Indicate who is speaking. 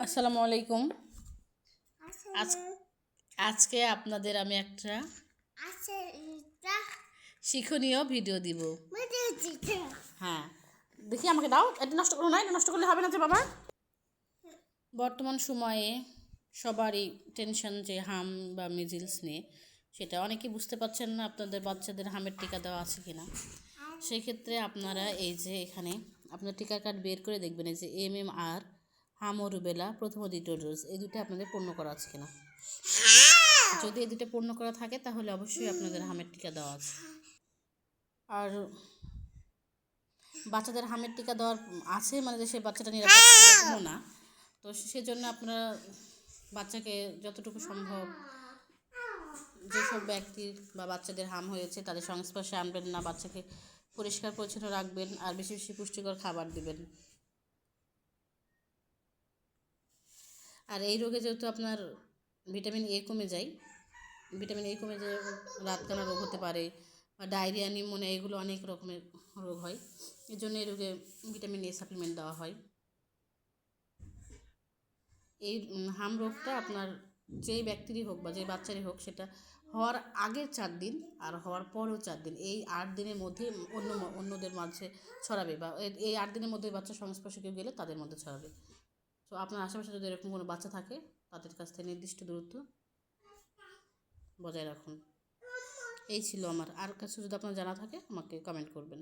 Speaker 1: আসসালামু আলাইকুম। আজ আজকে আপনাদের আমি একটা শিক্ষণীয় ভিডিও দিব। হ্যাঁ, দেখি আমাকে দাও। এটা নষ্ট করো না, এটা নষ্ট করলে হবে না যে বাবা। বর্তমান সময়ে সবারই টেনশন যে হাম বা মিজিলস নিয়ে, সেটা অনেকেই বুঝতে পারছেন না আপনাদের বাচ্চাদের হামের টিকা দেওয়া আছে কিনা। সেই ক্ষেত্রে আপনারা এই যে এখানে আপনার টিকা কার্ড বের করে দেখবেন, এই যে MMR, হাম ও রুবেলা প্রথম ও দ্বিতীয় ডোজ, এই দুটো আপনাদের পূর্ণ করা আছে কিনা। যদি এই দুটো পূর্ণ করা থাকে তাহলে অবশ্যই আপনাদের হামের টিকা দেওয়া আছে। আর বাচ্চাদের হামের টিকা দেওয়ার আছে মানে যে সে বাচ্চাটা নিরাপদ এরকমও না। তো সেজন্য আপনারা বাচ্চাকে যতটুকু সম্ভব যেসব ব্যক্তির বা বাচ্চাদের হাম হয়েছে তাদের সংস্পর্শে আনবেন না, বাচ্চাকে পরিষ্কার পরিচ্ছন্ন রাখবেন, আর বেশি বেশি পুষ্টিকর খাবার দিবেন। আর এই রোগে যেহেতু আপনার ভিটামিন A কমে যায়, রাতকানা রোগ হতে পারে, বা ডায়রিয়া, নিউমোনিয়া, এগুলো অনেক রকমের রোগ হয়। এই জন্য এই রোগে ভিটামিন A সাপ্লিমেন্ট দেওয়া হয়। এই হাম রোগটা আপনার যেই ব্যক্তিরই হোক বা যে বাচ্চারই হোক, সেটা হওয়ার আগের 4 দিন আর হওয়ার পরেও 4 দিন, এই 8 দিনের মধ্যে অন্যদের মাঝে ছড়াবে, বা এই 8 দিনের মধ্যে বাচ্চার সংস্পর্শে কেউ গেলে তাদের মধ্যে ছড়াবে। তো আপনার আশেপাশে যদি এরকম কোনো বাচ্চা থাকে, তাদের কাছ থেকে নির্দিষ্ট দূরত্ব বজায় রাখুন। এই ছিল আমার। আর কিছু যদি আপনার জানা থাকে আমাকে কমেন্ট করবেন।